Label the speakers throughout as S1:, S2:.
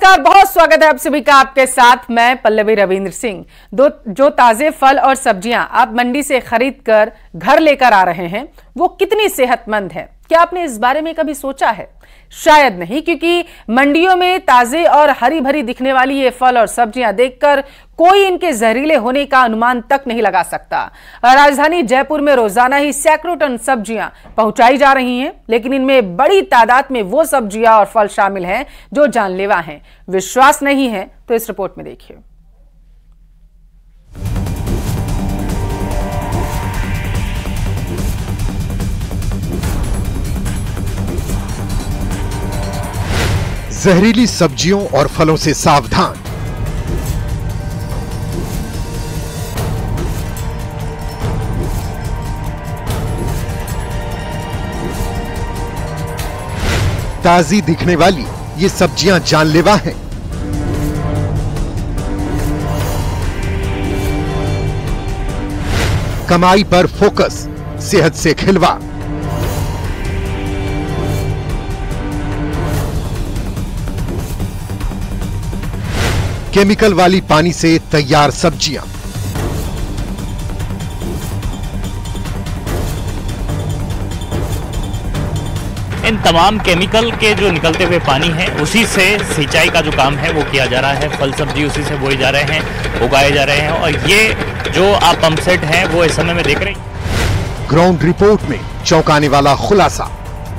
S1: नमस्कार, बहुत स्वागत है आप सभी का। आपके साथ मैं पल्लवी रविंद्र सिंह। जो ताजे फल और सब्जियां आप मंडी से खरीद कर घर लेकर आ रहे हैं वो कितनी सेहतमंद है, क्या आपने इस बारे में कभी सोचा है? शायद नहीं, क्योंकि मंडियों में ताजे और हरी भरी दिखने वाली ये फल और सब्जियां देखकर कोई इनके जहरीले होने का अनुमान तक नहीं लगा सकता। राजधानी जयपुर में रोजाना ही सैकड़ों टन सब्जियां पहुंचाई जा रही हैं, लेकिन इनमें बड़ी तादाद में वो सब्जियां और फल शामिल हैं जो जानलेवा हैं। विश्वास नहीं है तो इस रिपोर्ट में देखिए।
S2: जहरीली सब्जियों और फलों से सावधान। ताजी दिखने वाली ये सब्जियां जानलेवा हैं। कमाई पर फोकस, सेहत से खिलवाड़। केमिकल वाली पानी से तैयार सब्जियां।
S3: इन तमाम केमिकल के जो निकलते हुए पानी है उसी से सिंचाई का जो काम है वो किया जा रहा है। फल सब्जी उसी से बोए जा रहे हैं, उगाए जा रहे हैं। और ये जो आप पंप सेट है वो इस समय में देख रहे हैं।
S2: ग्राउंड रिपोर्ट में चौंकाने वाला खुलासा।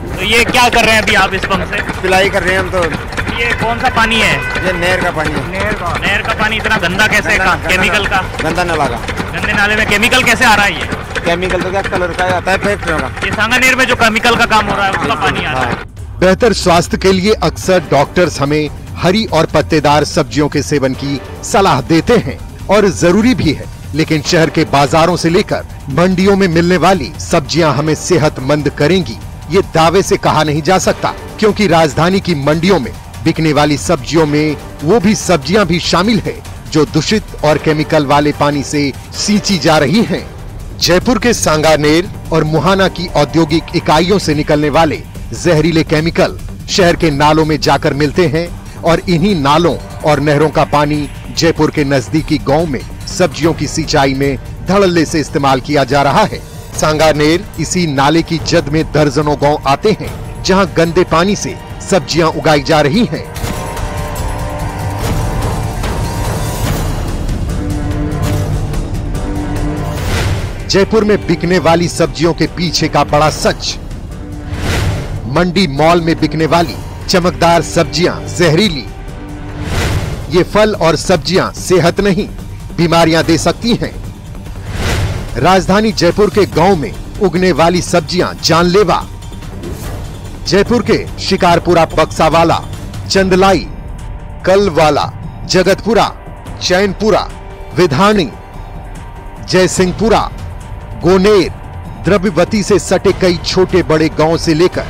S3: तो ये क्या कर रहे हैं अभी आप इस पंप से?
S4: पिलाई कर रहे हैं हम तो।
S3: ये कौन सा पानी है?
S4: ये नहर का पानी है।
S3: नहर का पानी इतना गंदा कैसे? केमिकल का
S4: गंदा नाला का।
S3: गंदे नाले में केमिकल कैसे आ रहा है? ये
S4: केमिकल तो क्या कलर का आता है फैक्ट्रियों का।
S3: ये सांगानेर में जो केमिकल का काम हो रहा है उसका पानी आ रहा है।
S2: बेहतर स्वास्थ्य के लिए अक्सर डॉक्टर्स हमें हरी और पत्तेदार सब्जियों के सेवन की सलाह देते हैं और जरूरी भी है, लेकिन शहर के बाजारों से लेकर मंडियों में मिलने वाली सब्जियां हमें सेहतमंद करेंगी ये दावे से कहा नहीं जा सकता, क्योंकि राजधानी की मंडियों में बिकने वाली सब्जियों में वो भी सब्जियां भी शामिल है जो दूषित और केमिकल वाले पानी से सींची जा रही हैं। जयपुर के सांगानेर और मुहाना की औद्योगिक इकाइयों से निकलने वाले जहरीले केमिकल शहर के नालों में जाकर मिलते हैं और इन्हीं नालों और नहरों का पानी जयपुर के नजदीकी गांव में सब्जियों की सिंचाई में धड़ल्ले से इस्तेमाल किया जा रहा है। सांगानेर इसी नाले की जद में दर्जनों गांव आते हैं जहां गंदे पानी से सब्जियां उगाई जा रही हैं। जयपुर में बिकने वाली सब्जियों के पीछे का बड़ा सच। मंडी मॉल में बिकने वाली चमकदार सब्जियां जहरीली। ये फल और सब्जियां सेहत नहीं, बीमारियां दे सकती हैं। राजधानी जयपुर के गांव में उगने वाली सब्जियां जानलेवा। जयपुर के शिकारपुरा, बक्सावाला, चंदलाई, कलवाला, जगतपुरा, चैनपुरा, विधानी, जयसिंहपुरा, गोनेर, द्रव्यवती से सटे कई छोटे बड़े गांव से लेकर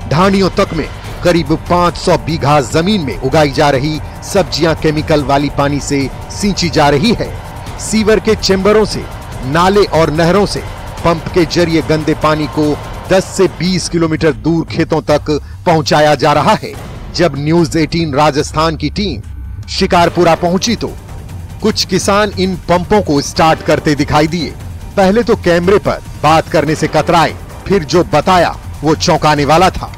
S2: ढाणियों तक में करीब 500 बीघा जमीन में उगाई जा रही सब्जियां केमिकल वाली पानी से सींची जा रही है। सीवर के चेंबरों से, नाले और नहरों से पंप के जरिए गंदे पानी को 10 से 20 किलोमीटर दूर खेतों तक पहुंचाया जा रहा है। जब न्यूज 18 राजस्थान की टीम शिकारपुरा पहुंची तो कुछ किसान इन पंपों को स्टार्ट करते दिखाई दिए। पहले तो कैमरे पर बात करने से कतराए, फिर जो बताया वो चौंकाने वाला था।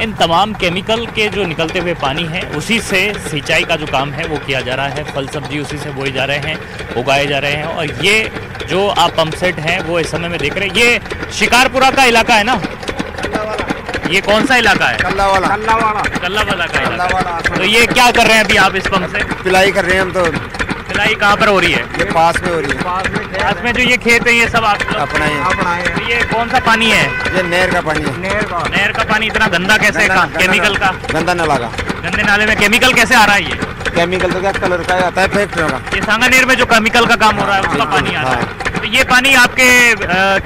S3: इन तमाम केमिकल के जो निकलते हुए पानी है उसी से सिंचाई का जो काम है वो किया जा रहा है। फल सब्जी उसी से बोए जा रहे हैं, उगाए जा रहे हैं। और ये जो आप पंप सेट है वो इस समय में देख रहे हैं, ये शिकारपुरा का इलाका है ना? ये कौन सा इलाका है?
S4: कल्लावाला
S3: का इलाका। तो ये क्या कर रहे हैं अभी आप इस पंप से?
S4: पिलाई कर रहे हैं हम तो।
S3: पिलाई कहाँ पर हो रही है?
S4: ये पास में हो रही है।
S3: पास में जो ये खेत है ये सब आप
S4: अपना ही।
S3: तो ये कौन सा पानी है?
S4: ये नहर का पानी है।
S3: नहर का पानी इतना गंदा कैसे? केमिकल का।
S4: गंदा नाला का।
S3: गंदे नाले में केमिकल कैसे आ रहा है? ये
S4: केमिकल तो क्या कलर का आता है फैक्ट्रियों का।
S3: ये सांगानेर में जो केमिकल का काम हो रहा है उसका पानी आ रहा है। तो ये पानी आपके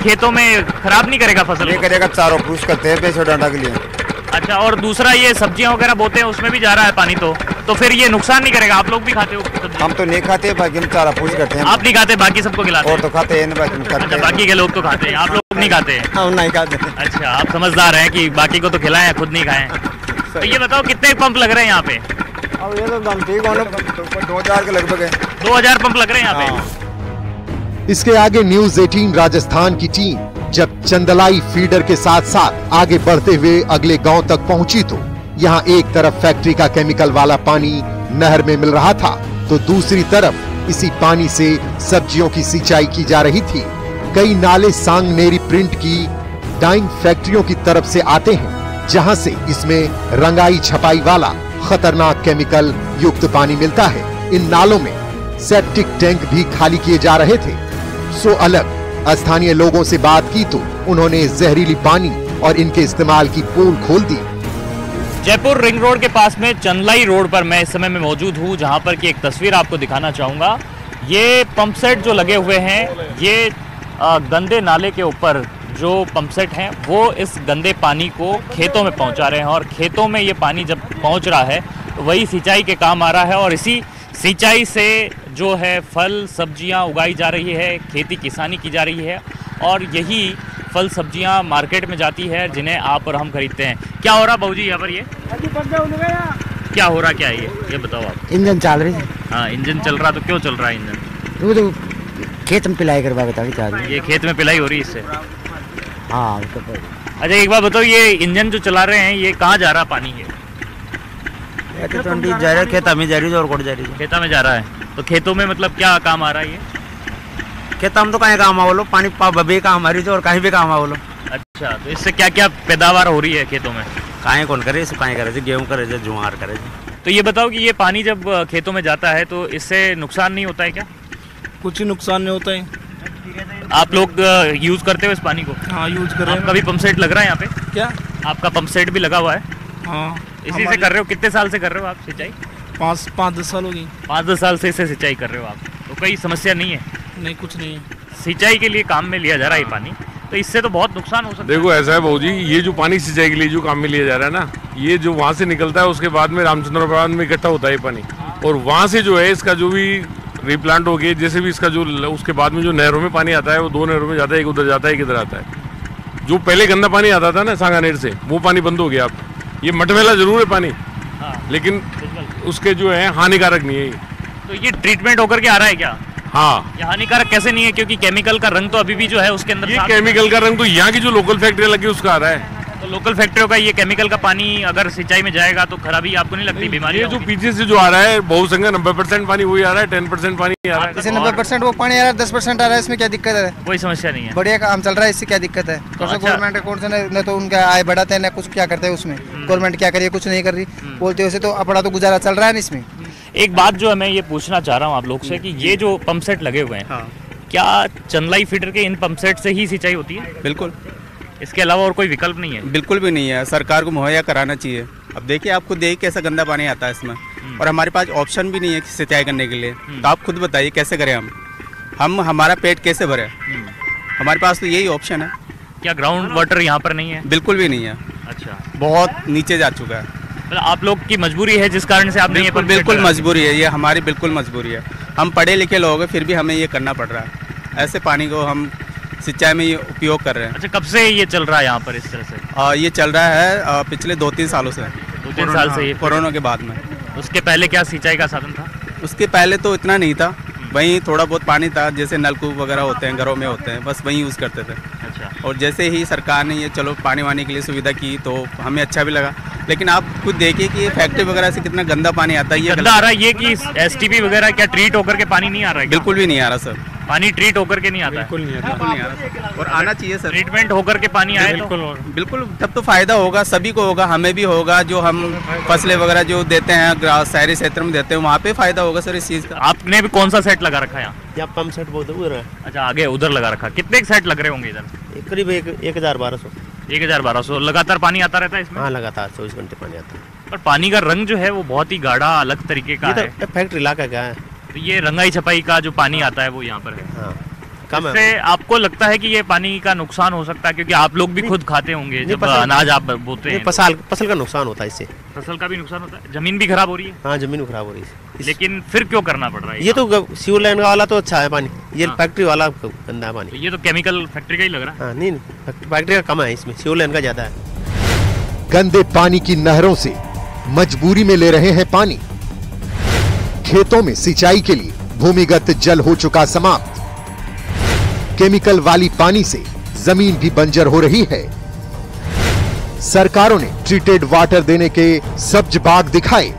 S3: खेतों में खराब नहीं करेगा फसल?
S4: ये करेगा, चारों पूछ करते हैं पैसे डाटा के लिए।
S3: अच्छा, और दूसरा ये सब्जियां वगैरह बोते हैं उसमें भी जा रहा है पानी, तो फिर ये नुकसान नहीं करेगा? आप लोग भी खाते हो सब्जी?
S4: हम तो नहीं खाते, बाकी हम चारा पूछ करते हैं।
S3: आप नहीं खाते, बाकी सबको खिलाते हैं?
S4: और तो खाते हैं।
S3: अच्छा, बाकी के लोग तो खाते हैं, आप लोग नहीं खाते हैं?
S4: हम नहीं खाते।
S3: अच्छा, आप समझदार हैं कि बाकी को तो खिलाएं, खुद नहीं खाएं। तो ये बताओ कितने पंप लग रहे हैं यहाँ पे?
S4: अब ये तो दम ठीक होने 2000 के लगभग है।
S3: 2000 पंप लग रहे हैं यहाँ पे।
S2: इसके आगे न्यूज 18 राजस्थान की टीम जब चंदलाई फीडर के साथ साथ आगे बढ़ते हुए अगले गांव तक पहुंची तो यहाँ एक तरफ फैक्ट्री का केमिकल वाला पानी नहर में मिल रहा था तो दूसरी तरफ इसी पानी से सब्जियों की सिंचाई की जा रही थी। कई नाले सांगनेरी प्रिंट की डाइंग फैक्ट्रियों की तरफ से आते हैं जहां से इसमें रंगाई छपाई वाला खतरनाक केमिकल युक्त पानी मिलता है। इन नालों में सेप्टिक टैंक भी खाली किए जा रहे थे। सो अलग स्थानीय लोगों से बात की तो उन्होंने जहरीली पानी और इनके इस्तेमाल की पोल खोल दी।
S3: जयपुर रिंग रोड के पास में चंदलाई रोड पर मैं इस समय में मौजूद हूँ, जहाँ पर की एक तस्वीर आपको दिखाना चाहूँगा। ये पंप सेट जो लगे हुए हैं, ये गंदे नाले के ऊपर जो पंप सेट हैं वो इस गंदे पानी को खेतों में पहुँचा रहे हैं और खेतों में ये पानी जब पहुँच रहा है तो वही सिंचाई के काम आ रहा है और इसी सिंचाई से जो है फल सब्जियां उगाई जा रही है, खेती किसानी की जा रही है और यही फल सब्जियां मार्केट में जाती है जिन्हें आप और हम खरीदते हैं। क्या हो रहा बाबूजी यहाँ पर? ये क्या हो रहा, क्या है ये बताओ आप।
S5: इंजन चल रही है।
S3: हाँ, इंजन चल रहा, तो क्यों चल रहा है इंजन?
S5: वो तो खेत में पिलाई करवा के चाह रही।
S3: ये खेत में पिलाई हो रही है इससे?
S5: हाँ।
S3: अच्छा एक बात बताओ, ये इंजन जो चला रहे हैं ये कहाँ जा रहा पानी? ये
S5: खेता में जा रही है और कोट जा रही है।
S3: खेता में जा रहा है, तो खेतों में मतलब क्या काम आ रहा है? ये
S5: खेता में तो कहीं काम आ बोलो, पानी बबे काम हमारी और कहीं भी काम आ बोलो।
S3: अच्छा, तो इससे क्या क्या पैदावार हो रही है खेतों में?
S5: कहीं कौन करे, कहीं करे, गेहूँ करे, जुआर करे।
S3: तो ये बताओ कि ये पानी जब खेतों में जाता है तो इससे नुकसान नहीं होता है क्या?
S6: कुछ ही नुकसान नहीं होता है।
S3: आप लोग यूज करते हो इस पानी को?
S6: हाँ, यूज कर रहे हैं।
S3: आपका भी पंप सेट लग रहा है यहाँ पे?
S6: क्या?
S3: आपका पंप सेट भी लगा हुआ है?
S6: हाँ।
S3: इसी से कर रहे हो? कितने साल से कर रहे हो आप सिंचाई?
S6: 5-10 साल हो गई।
S3: 5-10 साल से इससे सिंचाई कर रहे हो आप, तो कोई समस्या नहीं है?
S6: नहीं, कुछ नहीं है।
S3: सिंचाई के लिए काम में लिया जा रहा है ये पानी, तो इससे तो बहुत नुकसान हो सकता है।
S7: देखो ऐसा है भाजी, ये जो पानी सिंचाई के लिए जो काम में लिया जा रहा है ना, ये जो वहाँ से निकलता है उसके बाद में रामचंद्रपुरम में इकट्ठा होता है ये पानी और वहाँ से जो है इसका जो भी रिप्लांट हो गया, जैसे भी इसका जो उसके बाद में जो नहरों में पानी आता है वो 2 नहरों में जाता है, एक उधर जाता है एक इधर आता है। जो पहले गंदा पानी आता था ना सांगानेर से, वो पानी बंद हो गया अब। ये मटमैला जरूर है पानी, लेकिन उसके जो है हानिकारक नहीं है।
S3: तो ये ट्रीटमेंट होकर के आ रहा है क्या?
S7: हाँ।
S3: ये हानिकारक कैसे नहीं है? क्योंकि केमिकल का रंग तो अभी भी जो है उसके अंदर,
S7: ये केमिकल का रंग तो यहाँ की जो लोकल फैक्ट्रियाँ लगी उसका आ रहा है।
S3: तो लोकल फैक्ट्रियों का ये केमिकल का पानी अगर सिंचाई में जाएगा तो खराबी आपको नहीं लगती? बीमारी
S7: ये जो पीछे से जो आ रहा है बहुसंख्या 90% पानी वही आ रहा है, 10% पानी आ रहा है।
S4: जैसे 90% वो पानी आ रहा है, 10% आ रहा है, इसमें क्या दिक्कत है?
S3: कोई समस्या नहीं है,
S4: बढ़िया काम चल रहा है, इससे क्या दिक्कत है? गवर्नमेंट कौन सा न तो उनका आय बढ़ाते हैं न कुछ क्या करते हैं उसमें। गवर्नमेंट क्या करिए, कुछ नहीं कर रही बोलते वैसे तो अपना तो गुजारा चल रहा है इसमें।
S3: एक बात जो है मैं ये पूछना चाह रहा हूँ आप लोग से कि ये जो पंप सेट लगे हुए हैं, क्या चंदलाई फीडर के इन पंप सेट से ही सिंचाई होती है?
S8: बिल्कुल,
S3: इसके अलावा और कोई विकल्प नहीं है?
S8: बिल्कुल भी नहीं है, सरकार को मुहैया कराना चाहिए। अब देखिए, आपको देख कैसा गंदा पानी आता है इसमें और हमारे पास ऑप्शन भी नहीं है सिंचाई करने के लिए। तो आप खुद बताइए कैसे करें हम हमारा पेट कैसे भरे? हमारे पास तो यही ऑप्शन है।
S3: क्या ग्राउंड वाटर यहाँ पर नहीं है?
S8: बिल्कुल भी नहीं है।
S3: अच्छा,
S8: बहुत नीचे जा चुका है।
S3: मतलब आप लोग की मजबूरी है जिस कारण से आप नहीं?
S8: बिल्कुल मजबूरी है, ये हमारी बिल्कुल मजबूरी है। हम पढ़े लिखे लोग हैं फिर भी हमें ये करना पड़ रहा है। ऐसे पानी को हम सिंचाई में उपयोग कर रहे हैं।
S3: अच्छा, कब से ये चल रहा है यहाँ पर इस तरह से?
S8: ये चल रहा है पिछले 2-3 सालों से।
S3: 2-3 साल से? ये
S8: कोरोना के बाद में।
S3: उसके पहले क्या सिंचाई का साधन था?
S8: उसके पहले तो इतना नहीं था, वहीं थोड़ा बहुत पानी था, जैसे नलकूप वगैरह होते हैं घरों में होते हैं, बस वहीं यूज़ करते थे।
S3: अच्छा। और
S8: जैसे ही सरकार ने ये चलो पानी वानी के लिए सुविधा की तो हमें अच्छा भी लगा, लेकिन आप खुद देखिए कि फैक्ट्री वगैरह से कितना गंदा पानी आता है। ये
S3: गंदा आ रहा है ये कि एसटीपी वगैरह क्या ट्रीट होकर के पानी नहीं आ रहा है?
S8: बिल्कुल भी नहीं आ रहा सर,
S3: पानी ट्रीट होकर के नहीं आता?
S8: बिल्कुल नहीं आ रहा और आना चाहिए सर।
S3: ट्रीटमेंट होकर के पानी आए तो
S8: बिल्कुल, तब तो फायदा होगा, सभी को होगा, हमें भी होगा। जो हम फसलें वगैरह जो देते हैं शहरी क्षेत्र में देते हैं वहाँ पे फायदा होगा सर इस चीज़ का।
S3: आपने भी कौन सा सेट लगा रखा है
S5: यहाँ पंप सेट बहुत उधर है।
S3: अच्छा, आगे उधर लगा रखा। कितने सेट लग रहे होंगे इधर?
S5: करीब 1200।
S3: 1200। लगातार पानी आता रहता है इसमें?
S5: हाँ, लगातार 24 घंटे पानी आता है।
S3: पर पानी का रंग जो है वो बहुत ही गाढ़ा अलग तरीके का है।
S5: फैक्ट्री इलाका क्या है?
S3: तो ये रंगाई छपाई का जो पानी आता है वो यहाँ पर है।
S5: हाँ, कम है।
S3: इससे आपको लगता है कि ये पानी का नुकसान हो सकता है? क्योंकि आप लोग भी खुद खाते होंगे जब अनाज आप बोते हैं।
S5: फसल का नुकसान होता है इससे।
S3: फसल का भी नुकसान होता है, जमीन भी खराब हो रही है?
S5: हाँ, जमीन खराब हो रही है।
S3: लेकिन फिर क्यों करना पड़ रहा है?
S5: ये तो सीवर लाइन वाला तो अच्छा है पानी, ये फैक्ट्री वाला गंदा है पानी।
S3: तो ये तो केमिकल फैक्ट्री का ही लग रहा है।
S5: हाँ, नहीं, फैक्ट्री का कम है, इसमें सीवर लाइन का ज्यादा है।
S2: गंदे पानी की नहरों से मजबूरी में ले रहे हैं पानी, खेतों में सिंचाई के लिए भूमिगत जल हो चुका समाप्त। केमिकल वाली पानी से जमीन भी बंजर हो रही है। सरकारों ने ट्रीटेड वाटर देने के सब्ज बाग दिखाए।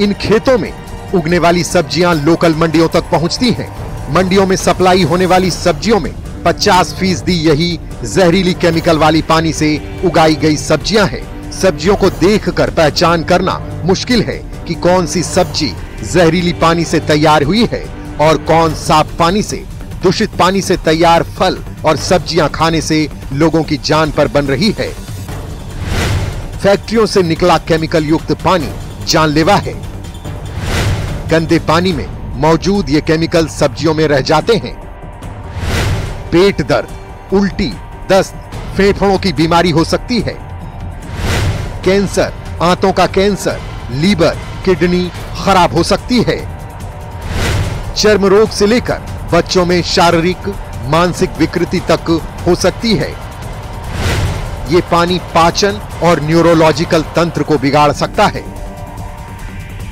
S2: इन खेतों में उगने वाली सब्जियां लोकल मंडियों तक पहुंचती हैं। मंडियों में सप्लाई होने वाली सब्जियों में 50% यही जहरीली केमिकल वाली पानी से उगाई गई सब्जियां हैं। सब्जियों को देखकर पहचान करना मुश्किल है कि कौन सी सब्जी जहरीली पानी से तैयार हुई है और कौन साफ पानी से। दूषित पानी से तैयार फल और सब्जियां खाने से लोगों की जान पर बन रही है। फैक्ट्रियों से निकला केमिकल युक्त पानी जानलेवा है। गंदे पानी में मौजूद ये केमिकल सब्जियों में रह जाते हैं। पेट दर्द, उल्टी, दस्त, फेफड़ों की बीमारी हो सकती है। कैंसर, आंतों का कैंसर, लीवर, किडनी खराब हो सकती है। चर्म रोग से लेकर बच्चों में शारीरिक, मानसिक विकृति तक हो सकती है। ये पानी पाचन और न्यूरोलॉजिकल तंत्र को बिगाड़ सकता है।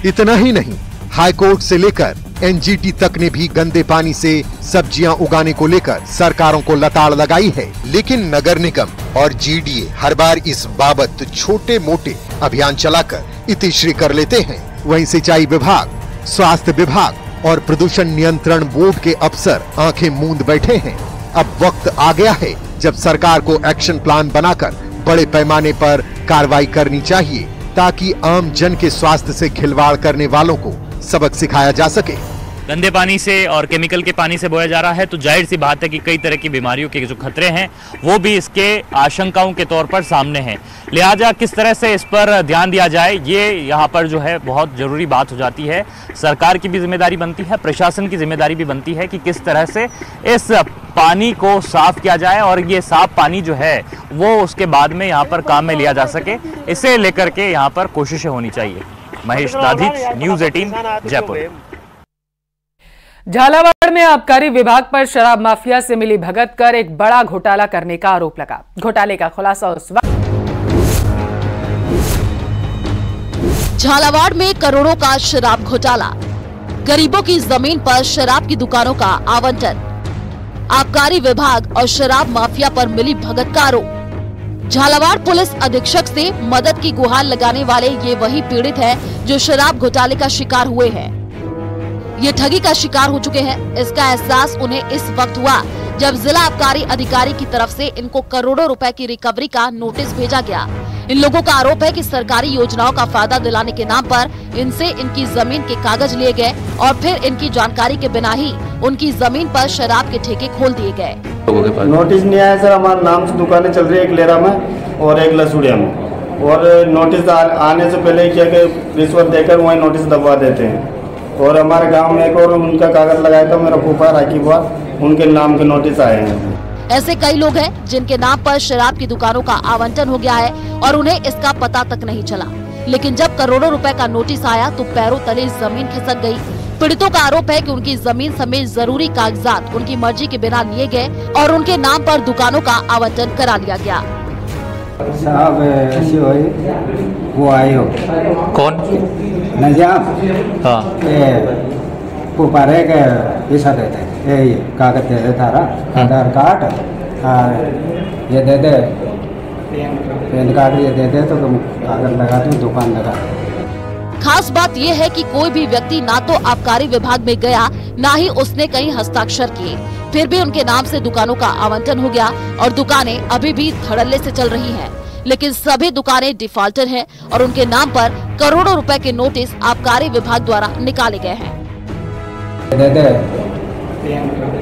S2: इतना ही नहीं, हाईकोर्ट से लेकर एनजीटी तक ने भी गंदे पानी से सब्जियां उगाने को लेकर सरकारों को लताड़ लगाई है। लेकिन नगर निगम और जीडीए हर बार इस बाबत छोटे मोटे अभियान चलाकर इतिश्री कर लेते हैं। वहीं सिंचाई विभाग, स्वास्थ्य विभाग और प्रदूषण नियंत्रण बोर्ड के अफसर आंखें मूंद बैठे हैं। अब वक्त आ गया है जब सरकार को एक्शन प्लान बनाकर बड़े पैमाने पर कार्रवाई करनी चाहिए, ताकि आम जन के स्वास्थ्य से खिलवाड़ करने वालों को सबक सिखाया जा सके।
S3: गंदे पानी से और केमिकल के पानी से बोया जा रहा है तो जाहिर सी बात है कि कई तरह की बीमारियों के जो खतरे हैं वो भी इसके आशंकाओं के तौर पर सामने हैं। लिहाजा किस तरह से इस पर ध्यान दिया जाए, ये यहाँ पर जो है बहुत ज़रूरी बात हो जाती है। सरकार की भी जिम्मेदारी बनती है, प्रशासन की जिम्मेदारी भी बनती है कि किस तरह से इस पानी को साफ किया जाए और ये साफ पानी जो है वो उसके बाद में यहाँ पर काम में लिया जा सके। इसे लेकर के यहाँ पर कोशिशें होनी चाहिए। महेश दाधिच, न्यूज़ 18, जयपुर।
S1: झालावाड़ में आबकारी विभाग पर शराब माफिया से मिली भगत कर एक बड़ा घोटाला करने का आरोप लगा। घोटाले का खुलासा उस वक्त।
S9: झालावाड़ में करोड़ों का शराब घोटाला, गरीबों की जमीन पर शराब की दुकानों का आवंटन, आबकारी विभाग और शराब माफिया पर मिली भगत का आरोप। झालावाड़ पुलिस अधीक्षक से मदद की गुहार लगाने वाले ये वही पीड़ित हैं जो शराब घोटाले का शिकार हुए हैं। ये ठगी का शिकार हो चुके हैं। इसका एहसास उन्हें इस वक्त हुआ जब जिला आबकारी अधिकारी की तरफ से इनको करोड़ों रुपए की रिकवरी का नोटिस भेजा गया। इन लोगों का आरोप है कि सरकारी योजनाओं का फायदा दिलाने के नाम पर इनसे इनकी जमीन के कागज लिए गए और फिर इनकी जानकारी के बिना ही उनकी जमीन पर शराब के ठेके खोल दिए गए।
S10: नोटिस नहीं आया सर, हमारे नाम से दुकानें चल रही है, एक लेरा में और एक लसूड़िया में, और नोटिस आने से पहले क्या कि रिश्वत देकर वही नोटिस दबवा देते हैं। और हमारे गांव में एक और उनका कागज लगाया था, मेरा फूफा राखी हुआ, उनके नाम के नोटिस आए हैं।
S9: ऐसे कई लोग हैं जिनके नाम पर शराब की दुकानों का आवंटन हो गया है और उन्हें इसका पता तक नहीं चला। लेकिन जब करोड़ों रुपए का नोटिस आया तो पैरों तले जमीन खिसक गई। पीड़ितों का आरोप है कि उनकी जमीन समेत जरूरी कागजात उनकी मर्जी के बिना लिए गए और उनके नाम पर दुकानों का आवंटन करा लिया गया।
S10: साहब ऐसी हुई, वो आई हो
S3: कौन
S10: नजाम,
S3: हाँ
S10: पुपारे के पैसा देते, ये कागज दे दे, थारा आधार कार्ड ये दे दे, पैन कार्ड ये दे दे, तो तुम कागज लगा दो, दुकान लगा दो।
S9: खास बात यह है कि कोई भी व्यक्ति ना तो आबकारी विभाग में गया, ना ही उसने कहीं हस्ताक्षर किए, फिर भी उनके नाम से दुकानों का आवंटन हो गया और दुकानें अभी भी धड़ल्ले से चल रही हैं। लेकिन सभी दुकानें डिफॉल्टर हैं और उनके नाम पर करोड़ों रुपए के नोटिस आबकारी विभाग द्वारा निकाले गए हैं।
S10: दे दे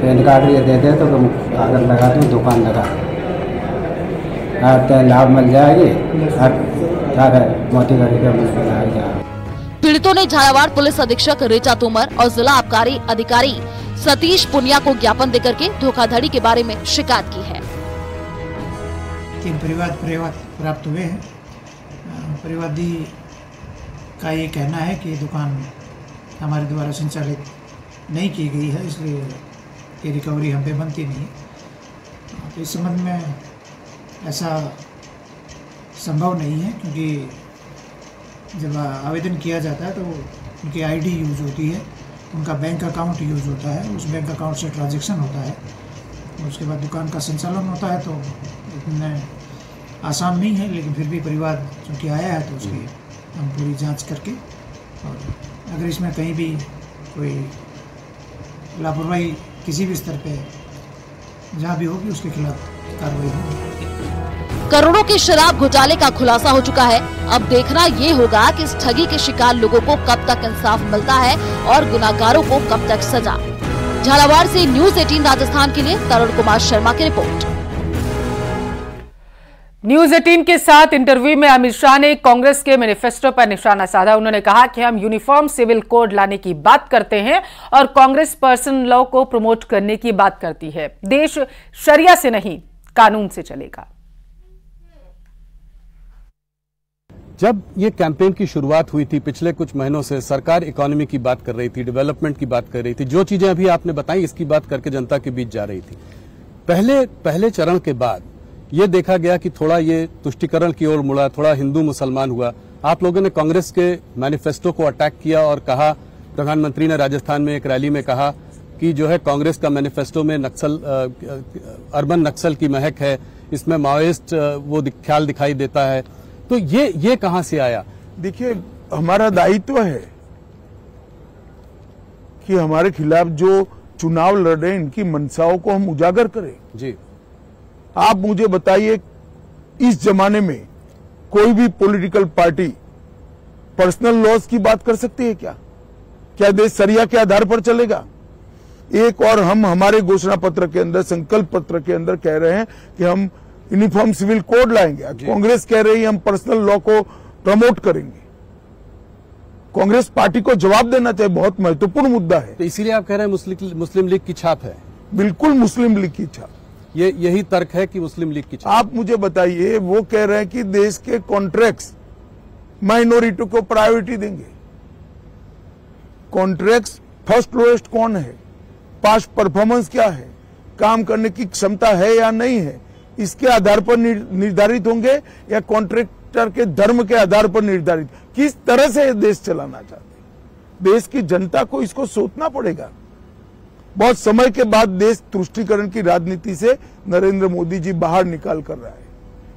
S10: पैन कार्ड ये दे दे, तो तुम कागज लगा दो, दुकान लगा दो, लाभ मिल जाएगी, मोती गाड़ी का मिल जाएगा।
S9: पीड़ितों ने झालावाड़ पुलिस अधीक्षक ऋचा तोमर और जिला आबकारी अधिकारी सतीश पुनिया को ज्ञापन देकर के धोखाधड़ी के बारे में शिकायत की है।
S11: 3 परिवाद प्राप्त हुए हैं। परिवादी का ये कहना है कि दुकान हमारे द्वारा संचालित नहीं की गई है, इसलिए ये रिकवरी हम पे बनती नहीं है। तो इस संबंध में ऐसा संभव नहीं है, क्योंकि जब आवेदन किया जाता है तो उनकी आईडी यूज़ होती है, उनका बैंक अकाउंट यूज़ होता है, उस बैंक अकाउंट से ट्रांजैक्शन होता है, उसके बाद दुकान का संचालन होता है। तो इतना आसान नहीं है, लेकिन फिर भी परिवार चूँकि आया है तो उसकी हम पूरी जांच करके, और अगर इसमें कहीं भी कोई लापरवाही किसी भी स्तर पे जहाँ भी होगी उसके खिलाफ कार्रवाई होगी।
S9: करोड़ों के शराब घोटाले का खुलासा हो चुका है। अब देखना ये होगा कि इस ठगी के शिकार लोगों को कब तक इंसाफ मिलता है और गुनाहगारों को कब तक सजा। झालावाड़ से न्यूज़ 18 राजस्थान के लिए तरुण कुमार शर्मा की रिपोर्ट।
S1: न्यूज़ 18 के साथ इंटरव्यू में अमित शाह ने कांग्रेस के मैनिफेस्टो पर निशाना साधा। उन्होंने कहा कि हम यूनिफॉर्म सिविल कोड लाने की बात करते हैं और कांग्रेस पर्सनल लॉ को प्रमोट करने की बात करती है। देश शरिया से नहीं, कानून से चलेगा।
S12: जब ये कैंपेन की शुरुआत हुई थी पिछले कुछ महीनों से, सरकार इकोनॉमी की बात कर रही थी, डेवलपमेंट की बात कर रही थी, जो चीजें अभी आपने बताई इसकी बात करके जनता के बीच जा रही थी। पहले चरण के बाद ये देखा गया कि थोड़ा ये तुष्टीकरण की ओर मुड़ा, थोड़ा हिंदू मुसलमान हुआ। आप लोगों ने कांग्रेस के मैनिफेस्टो को अटैक किया और कहा, प्रधानमंत्री ने राजस्थान में एक रैली में कहा कि जो है कांग्रेस का मैनिफेस्टो में अर्बन नक्सल की महक है, इसमें माओइस्ट वो ख्याल दिखाई देता है। तो ये कहां से आया?
S13: देखिए, हमारा दायित्व है कि हमारे खिलाफ जो चुनाव लड़ रहे हैं इनकी मंशाओं को हम उजागर करें।
S12: जी,
S13: आप मुझे बताइए, इस जमाने में कोई भी पॉलिटिकल पार्टी पर्सनल लॉस की बात कर सकती है क्या? क्या देश शरिया के आधार पर चलेगा? एक और हम हमारे घोषणा पत्र के अंदर, संकल्प पत्र के अंदर कह रहे हैं कि हम यूनिफॉर्म सिविल कोड लाएंगे। कांग्रेस कह रही है हम पर्सनल लॉ को प्रमोट करेंगे। कांग्रेस पार्टी को जवाब देना चाहिए, बहुत महत्वपूर्ण मुद्दा है।
S12: तो इसीलिए आप कह रहे हैं मुस्लिम लीग की छाप है?
S13: बिल्कुल मुस्लिम लीग की छाप।
S12: यही तर्क है कि मुस्लिम लीग की छाप।
S13: आप मुझे बताइए, वो कह रहे हैं कि देश के कॉन्ट्रैक्ट्स माइनॉरिटी को प्रायोरिटी देंगे। कॉन्ट्रैक्ट्स फर्स्ट लोएस्ट कौन है, पास्ट परफॉर्मेंस क्या है, काम करने की क्षमता है या नहीं है, इसके आधार पर निर्धारित होंगे या कॉन्ट्रैक्टर के धर्म के आधार पर निर्धारित? किस तरह से देश चलाना चाहते हैं? देश की जनता को इसको सोचना पड़ेगा। बहुत समय के बाद देश तुष्टीकरण की राजनीति से नरेंद्र मोदी जी बाहर निकाल कर रहा है।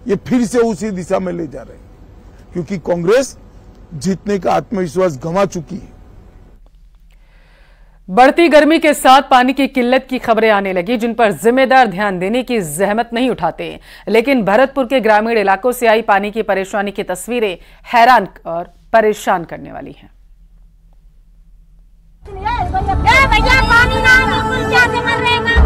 S13: ये फिर से उसी दिशा में ले जा रहे हैं, क्योंकि कांग्रेस जीतने का आत्मविश्वास गंवा चुकी है।
S1: बढ़ती गर्मी के साथ पानी की किल्लत की खबरें आने लगी, जिन पर जिम्मेदार ध्यान देने की जहमत नहीं उठाते। लेकिन भरतपुर के ग्रामीण इलाकों से आई पानी की परेशानी की तस्वीरें हैरान और परेशान करने वाली हैं।
S14: भैया पानी ना बिल्कुल क्या से मर रहे हैं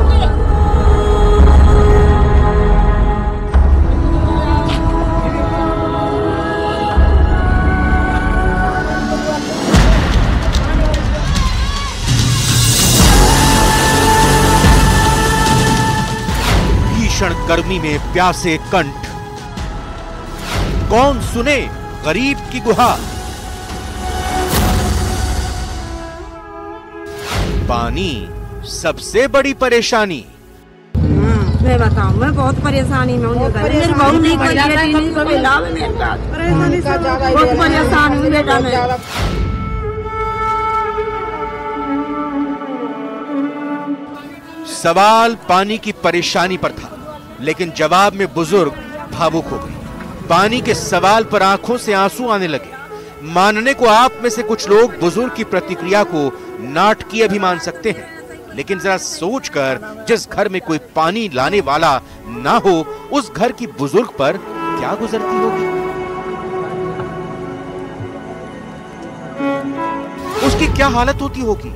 S15: भीषण गर्मी में प्यासे कंठ, कौन सुने गरीब की गुहार। पानी सबसे बड़ी परेशानी।
S16: मैं बताऊं, मैं बहुत परेशानी में हूँ। मेरी बहू नहीं कोई बेटी नहीं, कोई लाभ मेरे पास। बहुत परेशान हूँ बेटा मैं।
S15: सवाल पानी की परेशानी पर था, लेकिन जवाब में बुजुर्ग भावुक हो गए। पानी के सवाल पर आंखों से आंसू आने लगे। मानने को आप में से कुछ लोग बुजुर्ग की प्रतिक्रिया को नाटकीय भी मान सकते हैं, लेकिन जरा सोचकर, जिस घर में कोई पानी लाने वाला ना हो, उस घर की बुजुर्ग पर क्या गुजरती होगी। उसकी क्या हालत होती होगी।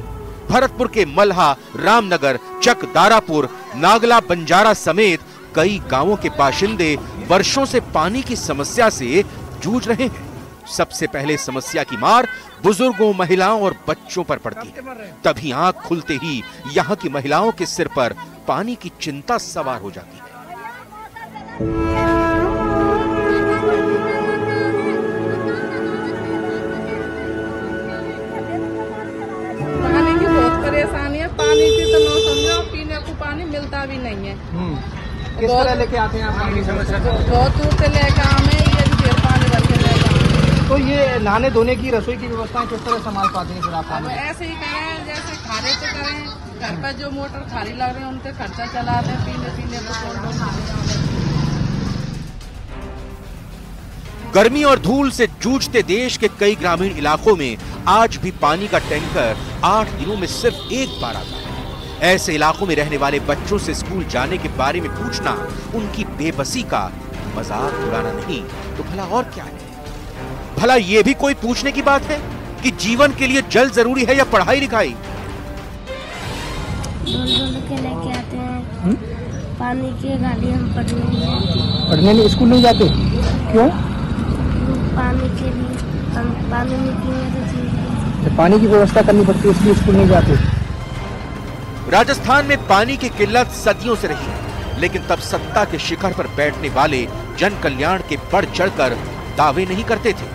S15: भरतपुर के मल्हा, रामनगर, चक, दारापुर, नागला, बंजारा समेत कई गांवों के बाशिंदे वर्षों से पानी की समस्या से जूझ रहे हैं। सबसे पहले समस्या की मार बुजुर्गों, महिलाओं और बच्चों पर पड़ती है। तभी आंख खुलते ही यहाँ की महिलाओं के सिर पर पानी की चिंता सवार हो जाती है।
S17: पानी की बहुत परेशानी है। पानी की तो लो समझो, पीने को पानी मिलता भी नहीं है।
S18: किस तरह लेके आते हैं आप पानी की समस्या?
S17: बहुत दूर से लेकर आए, पानी भर के लेकर
S18: तो ये नहाने धोने की रसोई की व्यवस्था किस तरह संभाल पाते हैं फिर आप?
S17: अब ऐसे ही करें जैसे खाने से करें, घर पर जो मोटर खाली लग रहे हैं उनके खर्चा चला दें, पीने को।
S15: गर्मी और धूल से जूझते देश के कई ग्रामीण इलाकों में आज भी पानी का टैंकर 8 दिनों में सिर्फ एक बार आता है। ऐसे इलाकों में रहने वाले बच्चों से स्कूल जाने के बारे में पूछना उनकी बेबसी का मजाक उड़ाना नहीं तो भला और क्या है? भला ये भी कोई पूछने की बात है कि जीवन के लिए जल जरूरी है या पढ़ाई लिखाई?
S19: के लेके आते हैं पानी की गाड़ी, हम
S18: पढ़ने स्कूल नहीं जाते क्यों?
S19: पानी के लिए हम पानी नहीं पीने तो
S18: पानी की व्यवस्था करनी पड़ती है, इसलिए स्कूल नहीं जाते।
S15: राजस्थान में पानी की किल्लत सदियों से रही है, लेकिन तब सत्ता के शिखर पर बैठने वाले जन कल्याण के बढ़ चढ़कर दावे नहीं करते थे।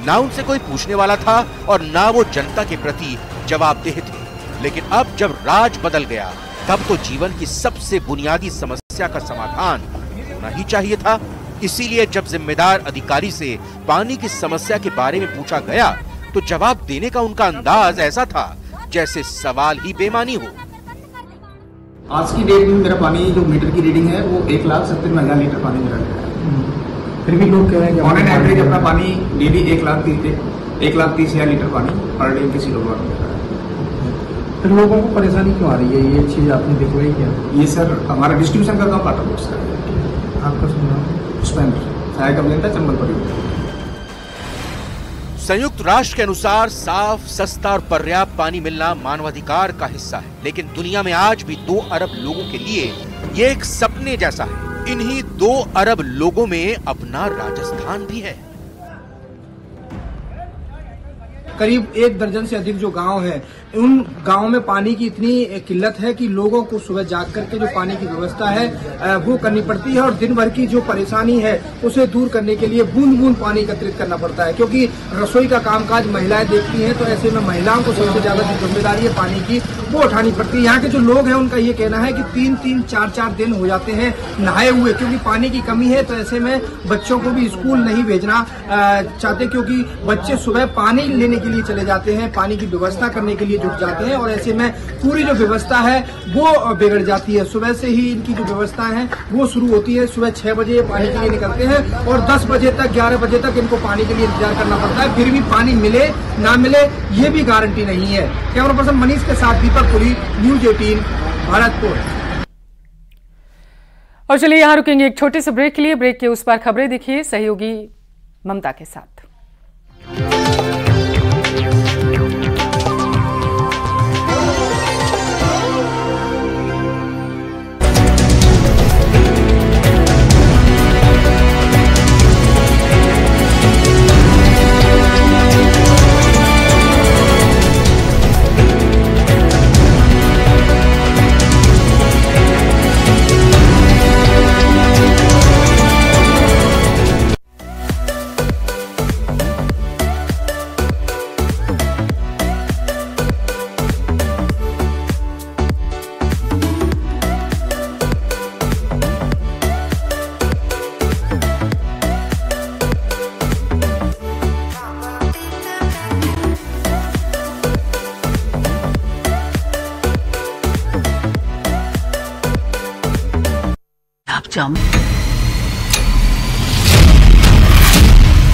S15: ना उनसे कोई पूछने वाला था और ना वो जनता के प्रति जवाबदेह थे। लेकिन अब जब राज बदल गया तब तो जीवन की सबसे बुनियादी समस्या का समाधान होना ही चाहिए था। इसीलिए जब जिम्मेदार अधिकारी से पानी की समस्या के बारे में पूछा गया तो जवाब देने का उनका अंदाज ऐसा था जैसे सवाल ही बेमानी हो।
S20: आज की डेट में मेरा पानी जो मीटर की रीडिंग है वो 1,70,000 लीटर पानी मेरा है।
S18: फिर भी लोग कह रहे हैं
S20: ऑन एन एवरेज अपना पानी डेली 1,30,000 लीटर पानी पर डे किसी लोग
S18: फिर लोगों को परेशानी क्यों आ रही है? ये चीज आपने देखवाई क्या?
S20: ये सर हमारा डिस्ट्रीब्यूशन का काम टाटा बोर्ड का है।
S18: आपका सुना
S20: चंबल पर।
S15: संयुक्त राष्ट्र के अनुसार साफ, सस्ता और पर्याप्त पानी मिलना मानवाधिकार का हिस्सा है, लेकिन दुनिया में आज भी 2 अरब लोगों के लिए ये एक सपने जैसा है। इन्हीं 2 अरब लोगों में अपना राजस्थान भी है।
S18: करीब 1 दर्जन से अधिक जो गांव है, उन गांव में पानी की इतनी किल्लत है कि लोगों को सुबह जाग करके जो पानी की व्यवस्था है वो करनी पड़ती है और दिन भर की जो परेशानी है उसे दूर करने के लिए बूंद बूंद पानी एकत्रित करना पड़ता है। क्योंकि रसोई का कामकाज महिलाएं देखती हैं, तो ऐसे में महिलाओं को सबसे ज्यादा जो जिम्मेदारी है पानी की वो उठानी पड़ती है। यहाँ के जो लोग हैं उनका ये कहना है कि 3-3, 4-4 दिन हो जाते हैं नहाए हुए, क्योंकि पानी की कमी है। तो ऐसे में बच्चों को भी स्कूल नहीं भेजना चाहते, क्योंकि बच्चे सुबह पानी लेने के लिए चले जाते हैं, पानी की व्यवस्था करने के लिए जुट जाते हैं और ऐसे में पूरी जो व्यवस्था है वो बिगड़ जाती है। सुबह से ही इनकी जो व्यवस्था है वो शुरू होती है। सुबह 6 बजे पानी के लिए निकलते हैं और 10 बजे तक, 11 बजे तक इनको पानी के लिए इंतजार करना पड़ता है। फिर भी पानी मिले ना मिले ये भी गारंटी नहीं है। कैमरा पर्सन मनीष के साथ दीपक पुरी, न्यूज 18 भरतपुर।
S1: और चलिए यहाँ रुकेंगे एक छोटे से ब्रेक के लिए। ब्रेक के उस पार खबरें देखिए सहयोगी ममता के साथ।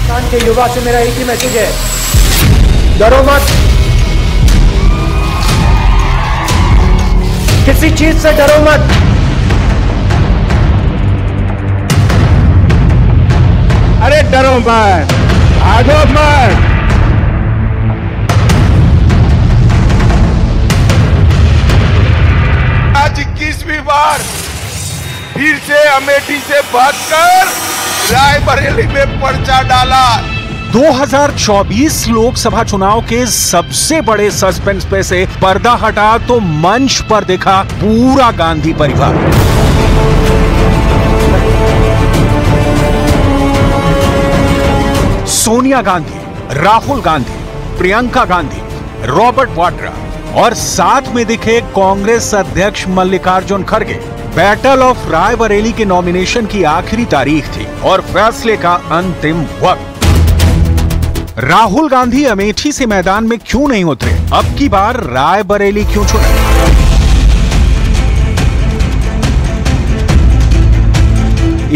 S18: पाकिस्तान के युवा से मेरा एक ही मैसेज है, डरो मत, किसी चीज से डरो मत।
S13: अरे डरो मत, भागो मत। आज 21वीं बार फिर से अमेठी से भागकर रायबरेली में पर्चा डाला।
S21: 2024 लोकसभा चुनाव के सबसे बड़े सस्पेंस पे से पर्दा हटा तो मंच पर दिखा पूरा गांधी परिवार। सोनिया गांधी, राहुल गांधी, प्रियंका गांधी, रॉबर्ट वाड्रा और साथ में दिखे कांग्रेस अध्यक्ष मल्लिकार्जुन खड़गे। बैटल ऑफ रायबरेली के नॉमिनेशन की आखिरी तारीख थी और फैसले का अंतिम वक्त। राहुल गांधी अमेठी से मैदान में क्यों नहीं उतरे? अब की बार रायबरेली क्यों चुने?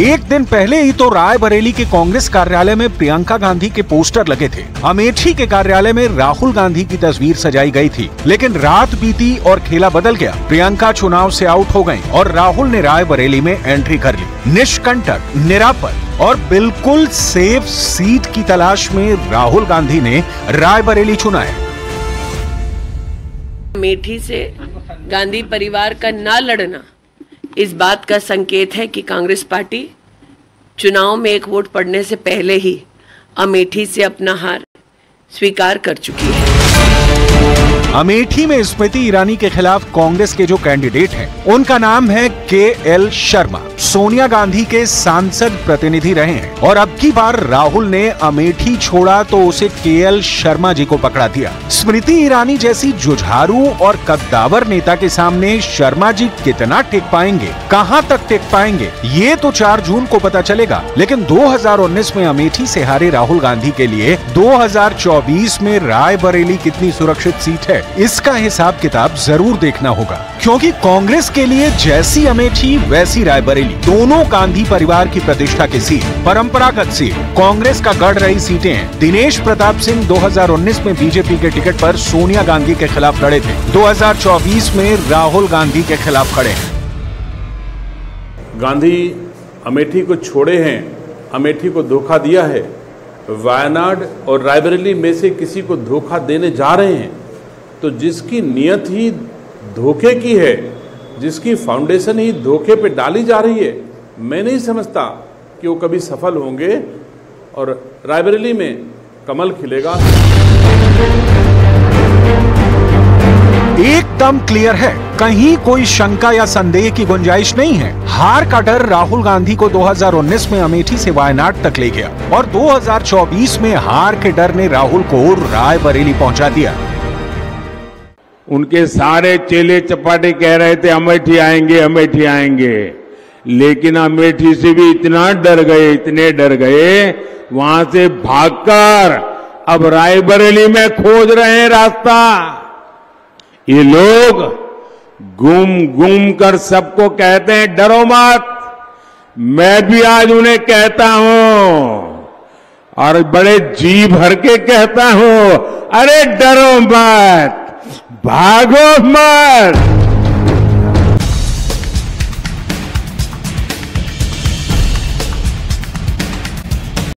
S21: एक दिन पहले ही तो रायबरेली के कांग्रेस कार्यालय में प्रियंका गांधी के पोस्टर लगे थे। अमेठी के कार्यालय में राहुल गांधी की तस्वीर सजाई गई थी, लेकिन रात बीती और खेला बदल गया। प्रियंका चुनाव से आउट हो गईं और राहुल ने रायबरेली में एंट्री कर ली। निष्कंटक, निरापद और बिल्कुल सेफ सीट की तलाश में राहुल गांधी ने रायबरेली चुना है।
S6: अमेठी से गांधी परिवार का ना लड़ना इस बात का संकेत है कि कांग्रेस पार्टी चुनाव में एक वोट पड़ने से पहले ही अमेठी से अपना हार स्वीकार कर चुकी है।
S21: अमेठी में स्मृति ईरानी के खिलाफ कांग्रेस के जो कैंडिडेट हैं, उनका नाम है के.एल. शर्मा। सोनिया गांधी के सांसद प्रतिनिधि रहे हैं और अब की बार राहुल ने अमेठी छोड़ा तो उसे के.एल. शर्मा जी को पकड़ा दिया। स्मृति ईरानी जैसी जुझारू और कद्दावर नेता के सामने शर्मा जी कितना टिक पाएंगे, कहां तक टिक पाएंगे, ये तो 4 जून को पता चलेगा। लेकिन 2019 में अमेठी से हारे राहुल गांधी के लिए 2024 में रायबरेली कितनी सुरक्षित सीट है, इसका हिसाब किताब जरूर देखना होगा, क्योंकि कांग्रेस के लिए जैसी अमेठी वैसी रायबरेली, दोनों गांधी परिवार की प्रतिष्ठा की सीट, परंपरागत सीट, कांग्रेस का गढ़ रही सीटें हैं। दिनेश प्रताप सिंह 2019 में बीजेपी के टिकट पर सोनिया गांधी के खिलाफ लड़े थे, 2024 में राहुल गांधी के खिलाफ खड़े हैं।
S7: गांधी अमेठी को छोड़े हैं, अमेठी को धोखा दिया है। वायनाड और रायबरेली में से किसी को धोखा देने जा रहे हैं, तो जिसकी नीयत ही धोखे की है, जिसकी फाउंडेशन ही धोखे पे डाली जा रही है, मैं नहीं समझता कि वो कभी सफल होंगे और रायबरेली में कमल खिलेगा।
S21: एकदम क्लियर है, कहीं कोई शंका या संदेह की गुंजाइश नहीं है। हार का डर राहुल गांधी को 2019 में अमेठी से वायनाड तक ले गया और 2024 में हार के डर ने राहुल को रायबरेली पहुंचा दिया।
S7: उनके सारे चेले चपाटे कह रहे थे अमेठी आएंगे, अमेठी आएंगे, लेकिन अमेठी से भी इतना डर गए, इतने डर गए, वहां से भागकर अब रायबरेली में खोज रहे हैं रास्ता। ये लोग घूम घूम कर सबको कहते हैं डरो मत। मैं भी आज उन्हें कहता हूं और बड़े जी भर के कहता हूं, अरे डरो मत, भागो मत।